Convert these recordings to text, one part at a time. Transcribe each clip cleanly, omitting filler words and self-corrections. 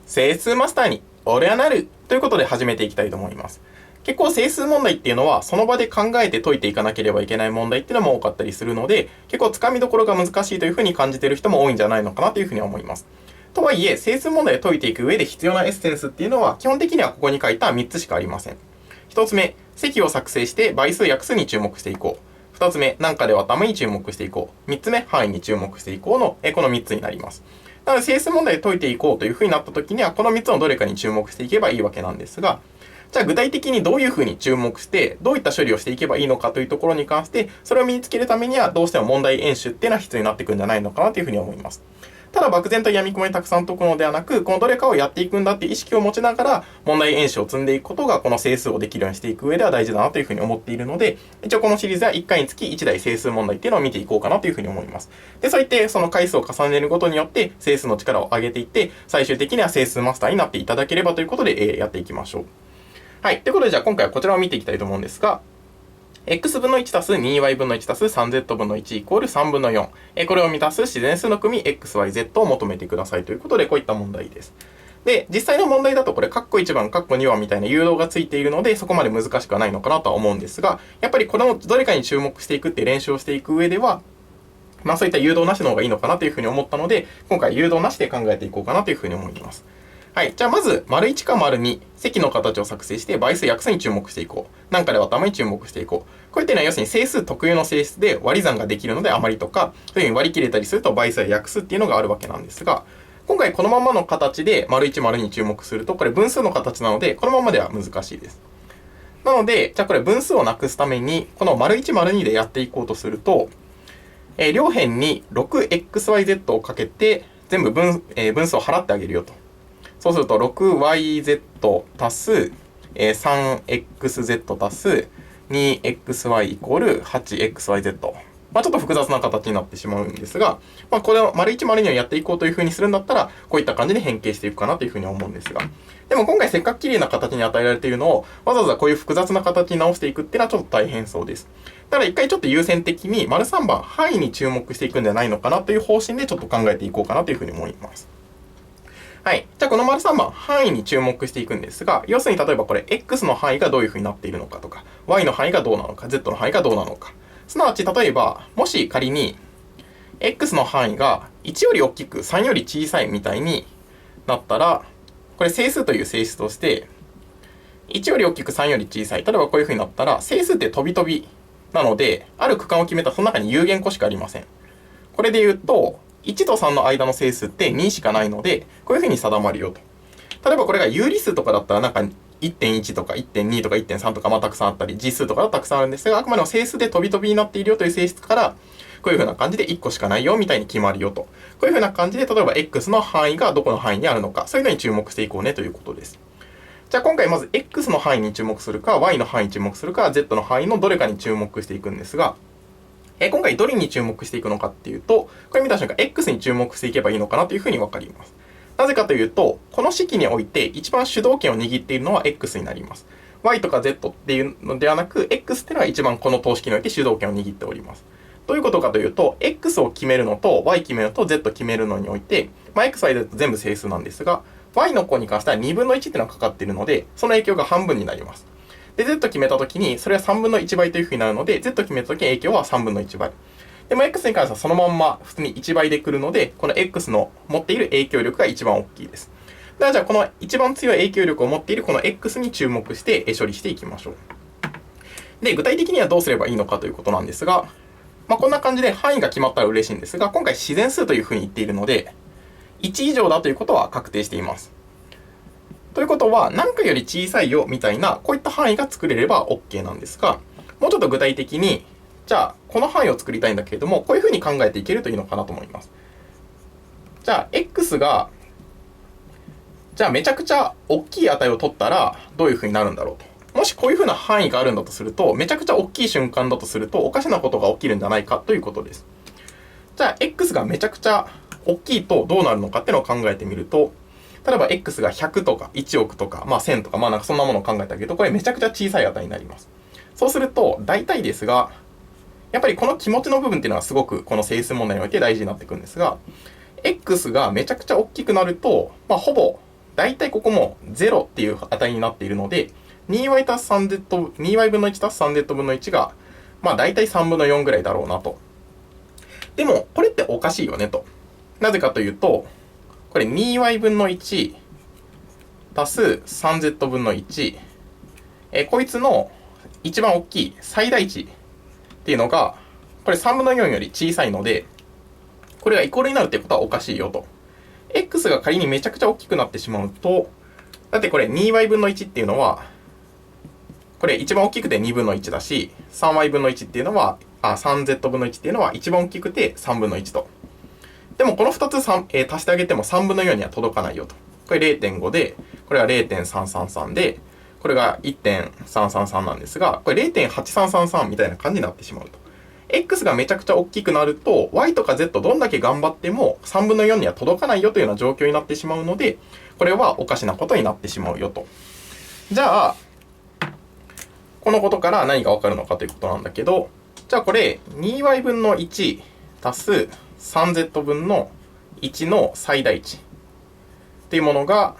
整数マスターに俺はなるということで始めていきたいと思います。結構整数問題っていうのはその場で考えて解いていかなければいけない問題っていうのも多かったりするので、結構つかみどころが難しいというふうに感じている人も多いんじゃないのかなというふうに思います。とはいえ、整数問題を解いていく上で必要なエッセンスっていうのは基本的にはここに書いた3つしかありません。1つ目、積を作成して倍数約数に注目していこう。2つ目、何かで割った目に注目していこう。3つ目、範囲に注目していこうの、この3つになります。なので整数問題を解いていこうというふうになった時には、この3つのどれかに注目していけばいいわけなんですが、じゃあ具体的にどういうふうに注目して、どういった処理をしていけばいいのかというところに関して、それを身につけるためにはどうしても問題演習っていうのは必要になってくるんじゃないのかなというふうに思います。ただ漠然と闇雲にたくさん解くのではなく、このどれかをやっていくんだっていう意識を持ちながら、問題演習を積んでいくことが、この整数をできるようにしていく上では大事だなというふうに思っているので、一応このシリーズは1回につき1題整数問題っていうのを見ていこうかなというふうに思います。で、そういってその回数を重ねることによって、整数の力を上げていって、最終的には整数マスターになっていただければということで、やっていきましょう。はい。ということで、じゃあ今回はこちらを見ていきたいと思うんですが、x 分の1たす 2y 分の1たす 3z 分の1イコール3分の4。これを満たす自然数の組 xyz を求めてくださいということで、こういった問題です。で、実際の問題だとこれ、カッコ1番、カッコ2番みたいな誘導がついているので、そこまで難しくはないのかなとは思うんですが、やっぱりこのどれかに注目していくっていう練習をしていく上では、そういった誘導なしの方がいいのかなというふうに思ったので、今回誘導なしで考えていこうかなというふうに思います。はい。じゃあまず、丸1か丸2、積の形を作成して倍数約数に注目していこう。何かで割った目に注目していこう。こういったのは要するに整数特有の性質で割り算ができるので余りとか、そういうふうに割り切れたりすると倍数や約数っていうのがあるわけなんですが、今回このままの形で丸1丸に注目すると、これ分数の形なので、このままでは難しいです。なので、じゃあこれ分数をなくすために、この丸1丸2でやっていこうとすると、両辺に 6xyz をかけて、全部分数を払ってあげるよと。そうすると 6yz 足す 3xz 足す 2xy イコール 8xyz。ちょっと複雑な形になってしまうんですが、これを丸1丸2をやっていこうというふうにするんだったら、こういった感じで変形していくかなというふうに思うんですが。でも今回せっかく綺麗な形に与えられているのを、わざわざこういう複雑な形に直していくっていうのはちょっと大変そうです。だから一回ちょっと優先的に丸3番範囲に注目していくんじゃないのかなという方針でちょっと考えていこうかなというふうに思います。はい。じゃあこの丸3番、範囲に注目していくんですが、要するに例えばこれ、x の範囲がどういう風になっているのかとか、y の範囲がどうなのか、z の範囲がどうなのか。すなわち、例えば、もし仮に、x の範囲が1より大きく3より小さいみたいになったら、これ整数という性質として、1より大きく3より小さい。例えばこういう風になったら、整数って飛び飛びなので、ある区間を決めたらその中に有限個しかありません。これで言うと、1と3の間の整数って2しかないので、こういうふうに定まるよと。例えばこれが有理数とかだったらなんか 1.1 とか 1.2 とか 1.3 とかたくさんあったり、実数とかたくさんあるんですが、あくまでも整数で飛び飛びになっているよという性質から、こういうふうな感じで1個しかないよみたいに決まるよと。こういうふうな感じで、例えば x の範囲がどこの範囲にあるのか、そういうのに注目していこうねということです。じゃあ今回まず x の範囲に注目するか、y の範囲に注目するか、z の範囲のどれかに注目していくんですが、今回どれに注目していくのかっていうと、これ見た瞬間 X に注目していけばいいのかなというふうにわかります。なぜかというと、この式において一番主導権を握っているのは X になります。Y とか Z っていうのではなく、X っていうのが一番この等式において主導権を握っております。どういうことかというと、X を決めるのと Y 決めるのと Z 決めるのにおいて、X、Y、Z 全部整数なんですが、Y の項に関しては2分の1っていうのがかかっているので、その影響が半分になります。で、Z 決めたときに、それは3分の1倍というふうになるので、Z 決めたときに影響は3分の1倍。でも X に関してはそのまんま普通に1倍で来るので、この X の持っている影響力が一番大きいです。だからじゃあこの一番強い影響力を持っているこの X に注目して処理していきましょう。で、具体的にはどうすればいいのかということなんですが、こんな感じで範囲が決まったら嬉しいんですが、今回自然数というふうに言っているので、1以上だということは確定しています。ということは、何かより小さいよみたいな、こういった範囲が作れれば OK なんですが、もうちょっと具体的に、じゃあ、この範囲を作りたいんだけれども、こういうふうに考えていけるといいのかなと思います。じゃあ、x が、じゃあめちゃくちゃ大きい値を取ったら、どういうふうになるんだろうと。もしこういうふうな範囲があるんだとすると、めちゃくちゃ大きい瞬間だとすると、おかしなことが起きるんじゃないかということです。じゃあ、x がめちゃくちゃ大きいとどうなるのかっていうのを考えてみると、例えば x が100とか1億とか、1000とか、なんかそんなものを考えたけど、これめちゃくちゃ小さい値になります。そうすると、大体ですが、やっぱりこの気持ちの部分っていうのはすごくこの整数問題において大事になってくるんですが、x がめちゃくちゃ大きくなると、ほぼだいたいここも0っていう値になっているので、2y 足す 3z、2y 分の1足す 3z 分の1が、まあだいたい3分の4ぐらいだろうなと。でも、これっておかしいよねと。なぜかというと、これ 2y 分の1足す 3z 分の1、こいつの一番大きい最大値っていうのが、これ3分の4より小さいので、これがイコールになるってことはおかしいよと。x が仮にめちゃくちゃ大きくなってしまうと、だってこれ 2y 分の1っていうのは、これ一番大きくて2分の1だし、3y 分の1っていうのは、3z 分の1っていうのは一番大きくて3分の1と。でもこの2つ足してあげても3分の4には届かないよと。これ 0.5 で、これは 0.333 で、これが 1.333 なんですが、これ 0.8333 みたいな感じになってしまうと。x がめちゃくちゃ大きくなると、y とか z どんだけ頑張っても3分の4には届かないよというような状況になってしまうので、これはおかしなことになってしまうよと。じゃあ、このことから何がわかるのかということなんだけど、じゃあこれ 2y 分の1足す 3z 分の1の最大値っていうものが、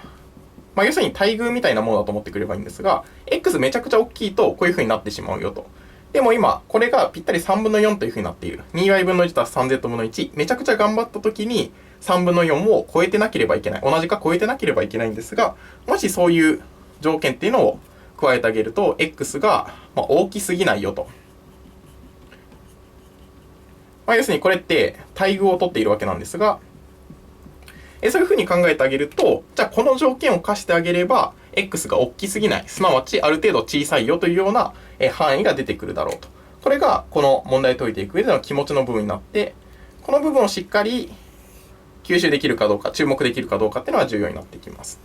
まあ、要するに対偶みたいなものだと思ってくればいいんですが、x めちゃくちゃ大きいとこういう風になってしまうよと。でも今、これがぴったり3分の4という風になっている。2y 分の1足す 3z 分の1。めちゃくちゃ頑張った時に3分の4を超えてなければいけない。同じか超えてなければいけないんですが、もしそういう条件っていうのを加えてあげると、x が大きすぎないよと。まあ、要するにこれって対偶を取っているわけなんですが、そういうふうに考えてあげると、じゃあこの条件を課してあげれば、x が大きすぎない、すなわちある程度小さいよというような範囲が出てくるだろうと。これがこの問題を解いていく上での気持ちの部分になって、この部分をしっかり吸収できるかどうか、注目できるかどうかっていうのが重要になってきます。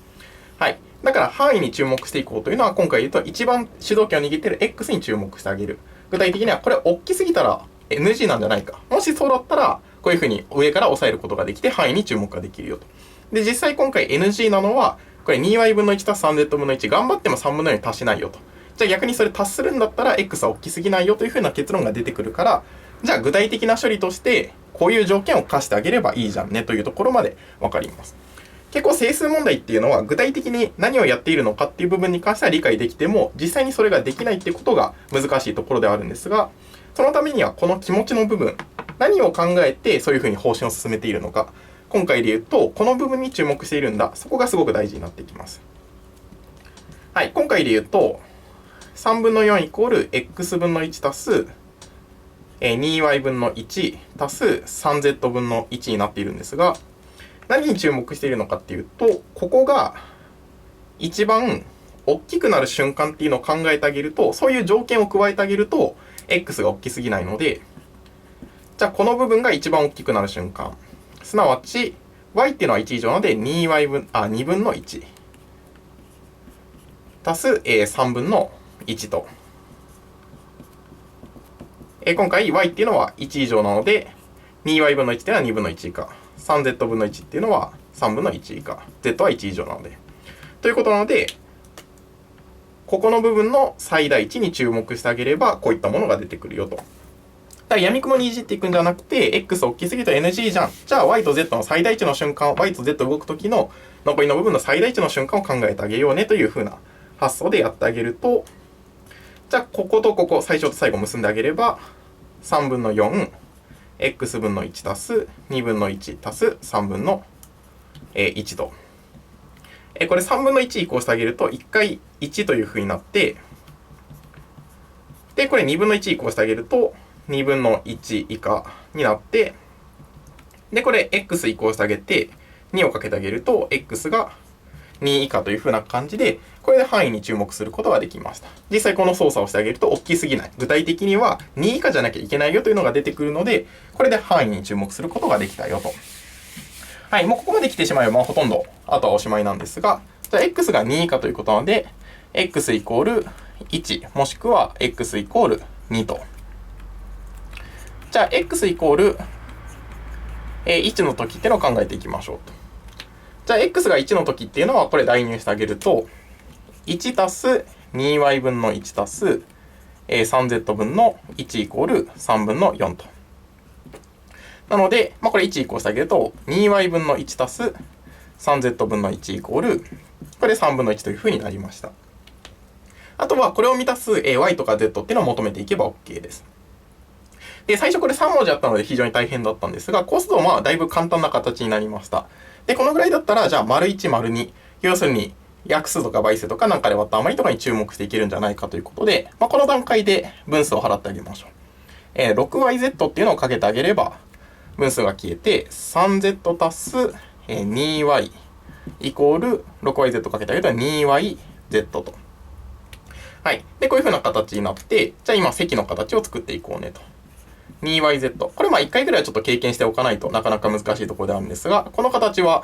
はい。だから範囲に注目していこうというのは、今回言うと一番主導権を握っている x に注目してあげる。具体的にはこれ大きすぎたら NG なんじゃないか。もしそうだったら、こういうふうに上から押さえることができて範囲に注目ができるよと。で、実際今回 NG なのは、これ 2y 分の1足す 3z 分の1、頑張っても3分の4に達しないよと。じゃあ逆にそれ達するんだったら x は大きすぎないよというふうな結論が出てくるから、じゃあ具体的な処理として、こういう条件を課してあげればいいじゃんねというところまでわかります。結構整数問題っていうのは具体的に何をやっているのかっていう部分に関しては理解できても、実際にそれができないっていうことが難しいところではあるんですが、そのためにはこの気持ちの部分、何を考えてそういうふうに方針を進めているのか、今回で言うと、この部分に注目しているんだ。そこがすごく大事になってきます。はい、今回で言うと、3分の4イコール x 分の1足す 2y 分の1足す 3z 分の1になっているんですが、何に注目しているのかっていうと、ここが一番大きくなる瞬間っていうのを考えてあげると、そういう条件を加えてあげると、x が大きすぎないので、じゃあこの部分が一番大きくなる瞬間。すなわち、y っていうのは1以上なので、2分の1。足す、3分の1と。今回 y っていうのは1以上なので、2y 分の1っていうのは2分の1以下。3z 分の1っていうのは3分の1以下。z は1以上なので。ということなので、ここの部分の最大値に注目してあげれば、こういったものが出てくるよと。だから闇雲にいじっていくんじゃなくて、x 大きすぎると NG じゃん。じゃあ y と z の最大値の瞬間、y と z 動くときの残りの部分の最大値の瞬間を考えてあげようねという風な発想でやってあげると、じゃあこことここ、最初と最後結んであげれば、3分の4、x 分の1足す2分の1足す3分の1と。これ3分の1移行してあげると、1回1という風になって、で、これ2分の1移行してあげると、2分の1以下になって、で、これ x 移行してあげて、2をかけてあげると、x が2以下という風な感じで、これで範囲に注目することができました。実際この操作をしてあげると大きすぎない。具体的には2以下じゃなきゃいけないよというのが出てくるので、これで範囲に注目することができたよと。はい、もうここまで来てしまえば、ほとんど、あとはおしまいなんですが、じゃあ x が2以下ということなので、x イコール1、もしくは x イコール2と。じゃあ、x イコール1の時っていうのを考えていきましょうと。じゃあ、x が1の時っていうのは、これ代入してあげると、1足す 2y 分の1足す 3z 分の1イコール3分の4と。なので、これ1移行してあげると、2y 分の1足す 3z 分の1イコール、これ3分の1というふうになりました。あとはこれを満たす y とか z っていうのを求めていけば OK です。で、最初これ3文字あったので非常に大変だったんですが、こうするとまあだいぶ簡単な形になりました。で、このぐらいだったら、じゃあ、丸1、丸2。要するに、約数とか倍数とかなんかで割った余りとかに注目していけるんじゃないかということで、まあ、この段階で分数を払ってあげましょう。6yz っていうのをかけてあげれば、分数が消えて、3z 足す 2y イコール 6yz かけてあげたら 2yz と。はい。で、こういう風な形になって、じゃあ今積の形を作っていこうねと。2yz。これ1回ぐらいはちょっと経験しておかないとなかなか難しいところであるんですが、この形は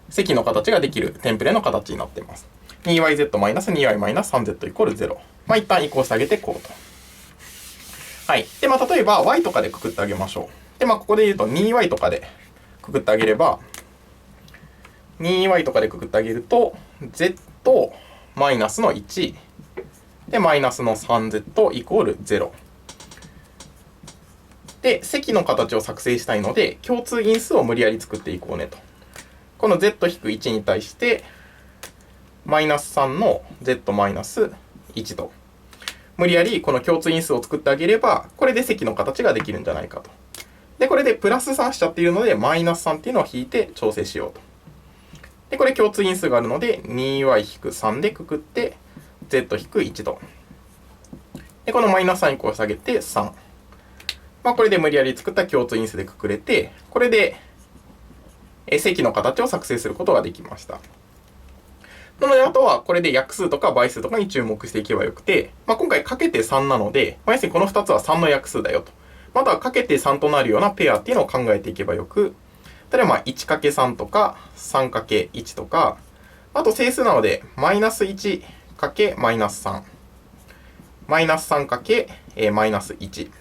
積の形ができるテンプレの形になっています。2yz-2y-3z イコール0。一旦移行してあげてこうと。はい。で、例えば y とかでくくってあげましょう。で、ここで言うと 2y とかでくくってあげれば、2y とかでくくってあげると、z マイナスの1で、マイナスの 3z イコール0。で、積の形を作成したいので、共通因数を無理やり作っていこうねと。この z-1 に対して、マイナス3の z マイナス1と。無理やりこの共通因数を作ってあげれば、これで積の形ができるんじゃないかと。で、これでプラス3しちゃっているので、マイナス3っていうのを引いて調整しようと。で、これ共通因数があるので、2y-3 でくくって、z-1 と。で、このマイナス3以降下げて3。これで無理やり作った共通因数でくくれて、これで積の形を作成することができました。なので、あとはこれで約数とか倍数とかに注目していけばよくて、今回かけて3なので、要するにこの2つは3の約数だよと。またはかけて3となるようなペアっていうのを考えていけばよく、例えば1×3 とか 3×1 とか、あと整数なので、マイナス1× マイナス3、マイナス3× マイナス1。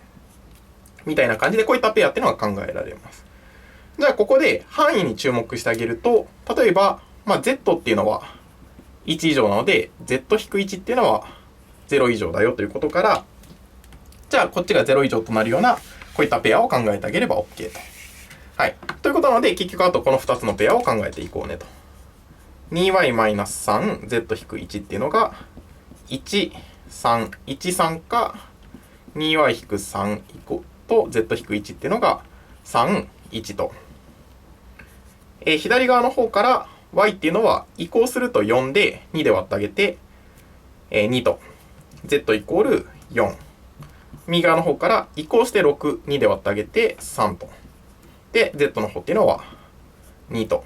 みたいな感じでこういったペアっていうのが考えられます。じゃあここで範囲に注目してあげると、例えば、z っていうのは1以上なので、z-1 っていうのは0以上だよということから、じゃあこっちが0以上となるようなこういったペアを考えてあげれば OK と。はい。ということなので、結局あとこの2つのペアを考えていこうねと。2y-3、z-1 っていうのが、1、3、1、3か、2y-3 以降と z-1 っていうのが3、1と。左側の方から y っていうのは移行すると4で2で割ってあげて、2と。z イコール4。右側の方から移行して6、2で割ってあげて3と。で、z の方っていうのは2と。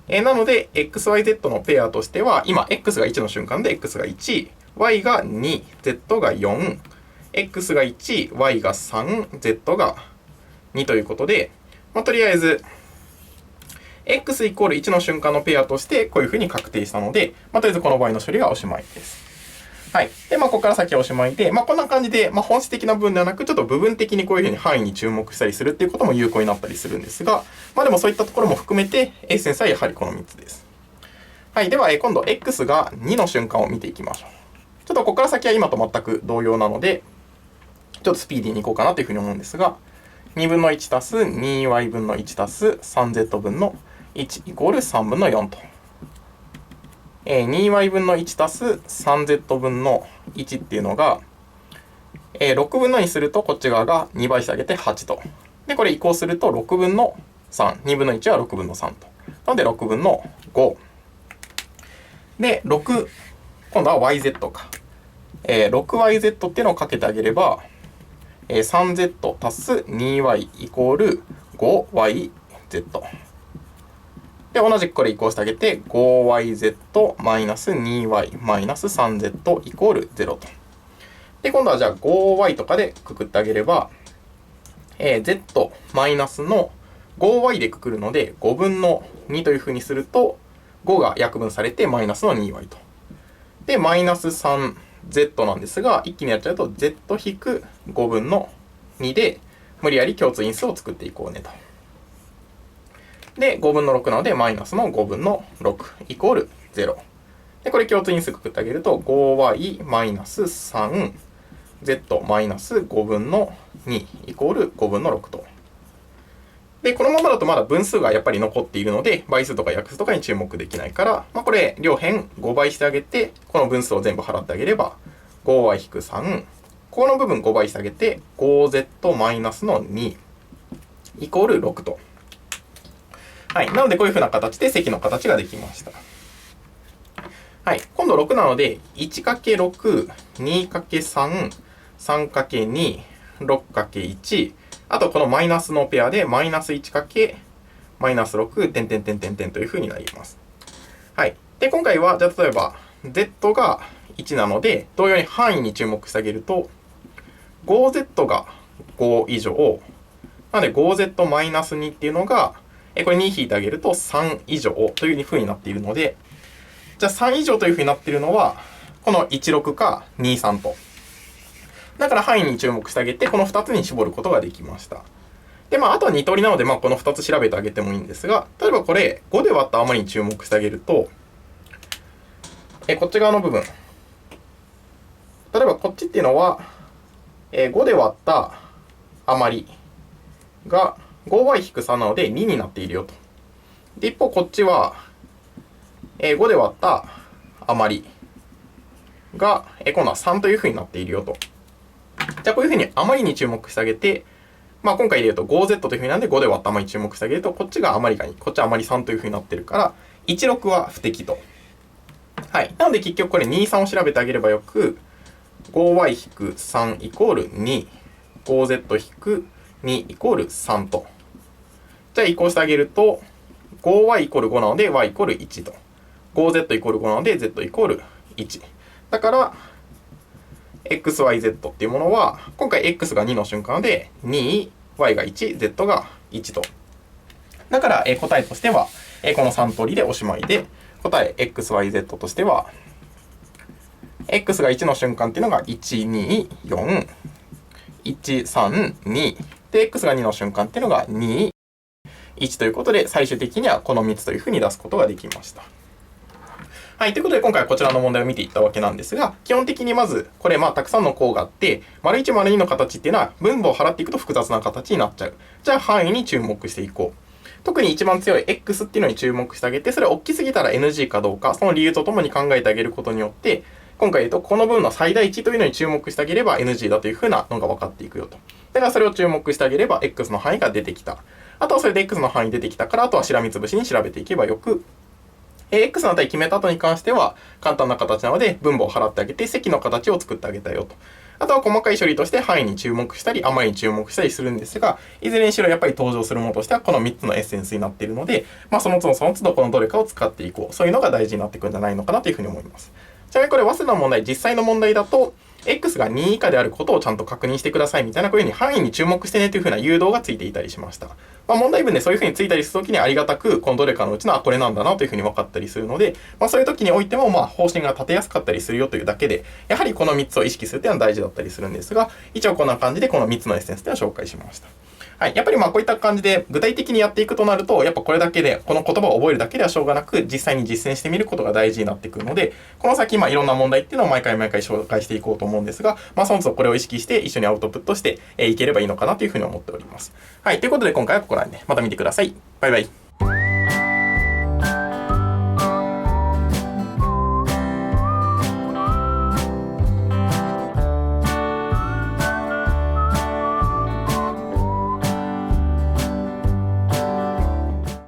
なので、xyz のペアとしては、今、x が1の瞬間で x が1、y が2、z が4、x が1、y が3、z が2ということで、とりあえず、x イコール1の瞬間のペアとしてこういうふうに確定したので、とりあえずこの場合の処理はおしまいです。はい。で、ここから先はおしまいで、こんな感じで、本質的な部分ではなく、ちょっと部分的にこういうふうに範囲に注目したりするっていうことも有効になったりするんですが、でもそういったところも含めて、エッセンスはやはりこの3つです。はい。では、今度 x が2の瞬間を見ていきましょう。ちょっとここから先は今と全く同様なので、ちょっとスピーディーにいこうかなというふうに思うんですが、2分の1足す 2y 分の1足す 3z 分の1イコール3分の4と。2y 分の1足す 3z 分の1っていうのが、6分の2するとこっち側が2倍してあげて8と。で、これ移行すると6分の3。2分の1は6分の3と。なので6分の5。で、6、今度は yz か。6yz っていうのをかけてあげれば、3z 足す 2y イコール 5yz。で、同じくこれ移行してあげて、5yz マイナス 2y マイナス 3z イコール0と。で、今度はじゃあ 5y とかでくくってあげれば、z マイナスの 5y でくくるので、5分の2というふうにすると、5が約分されてマイナスの 2y と。で、マイナス 3z なんですが、一気にやっちゃうと z-5 分の2で、無理やり共通因数を作っていこうねと。で、5分の6なので、マイナスの5分の6イコール0。で、これ共通因数くくってあげると、5y マイナス 3z マイナス5分の2イコール5分の6と。で、このままだとまだ分数がやっぱり残っているので、倍数とか約数とかに注目できないから、これ、両辺5倍してあげて、この分数を全部払ってあげれば、5y-3、ここの部分5倍してあげて、5z-2 イコール6と。はい。なので、こういう風な形で積の形ができました。はい。今度6なので、1×6、2×3、3×2、6×1、あとこのマイナスのペアで、マイナス1× マイナス6、点々点々点という風になります。はい。で、今回は、じゃあ例えば、z が1なので、同様に範囲に注目してあげると、5z が5以上、なので 5z-2 っていうのが、これ2引いてあげると3以上という風になっているので、じゃあ3以上という風になっているのは、この16か23と。だから範囲に注目してあげて、この2つに絞ることができました。で、あとは2通りなので、この2つ調べてあげてもいいんですが、例えばこれ、5で割った余りに注目してあげると、こっち側の部分。例えばこっちっていうのは、5で割った余りが 5y-3 なので2になっているよと。で、一方こっちは、5で割った余りが、今度は3という風になっているよと。じゃあこういう風に余りに注目してあげて、今回で言うと 5z という風になんで5で割った余りに注目してあげると、こっちが余りが2、こっちは余り3という風になってるから、16は不適と。はい。なので結局これ2、3を調べてあげればよく、5y-3 イコール2、5z-2 イコール3と。じゃあ移行してあげると、5y イコール5なので y イコール1と。5z イコール5なので z イコール1。だから、xyz っていうものは、今回 x が2の瞬間で2、y が1、z が1と。だから、答えとしては、この3通りでおしまいで、答え xyz としては、x が1の瞬間っていうのが1、2、4、1、3、2。で、x が2の瞬間っていうのが2、1ということで、最終的にはこの3つというふうに出すことができました。はい。ということで、今回はこちらの問題を見ていったわけなんですが、基本的にまず、これ、たくさんの項があって、丸1、丸2の形っていうのは、分母を払っていくと複雑な形になっちゃう。じゃあ、範囲に注目していこう。特に一番強い x っていうのに注目してあげて、それは大きすぎたら NG かどうか、その理由とともに考えてあげることによって、今回言うと、この部分の最大値というのに注目してあげれば NG だというふうなのが分かっていくよと。だからそれを注目してあげれば x の範囲が出てきた。あとはそれで x の範囲出てきたから、あとはしらみつぶしに調べていけばよく、x の値決めた後に関しては簡単な形なので分母を払ってあげて積の形を作ってあげたよと。あとは細かい処理として範囲に注目したり余りに注目したりするんですが、いずれにしろやっぱり登場するものとしてはこの3つのエッセンスになっているので、その都度その都度このどれかを使っていこう。そういうのが大事になってくるんじゃないのかなというふうに思います。ちなみにこれ、早稲田の問題、実際の問題だと、x が2以下であることをちゃんと確認してくださいみたいな、こういうふうに範囲に注目してねというふうな誘導がついていたりしました。問題文でそういうふうについたりするときにありがたく、このどれかのうちの、これなんだなというふうに分かったりするので、そういうときにおいても、方針が立てやすかったりするよというだけで、やはりこの3つを意識するというのは大事だったりするんですが、一応こんな感じでこの3つのエッセンスというのを紹介しました。はい。やっぱりこういった感じで具体的にやっていくとなると、やっぱこれだけで、この言葉を覚えるだけではしょうがなく、実際に実践してみることが大事になってくるので、この先、いろんな問題っていうのを毎回紹介していこうと思うんですが、その都度これを意識して一緒にアウトプットしていければいいのかなというふうに思っております。はい。ということで今回はここら辺でまた見てください。バイバイ。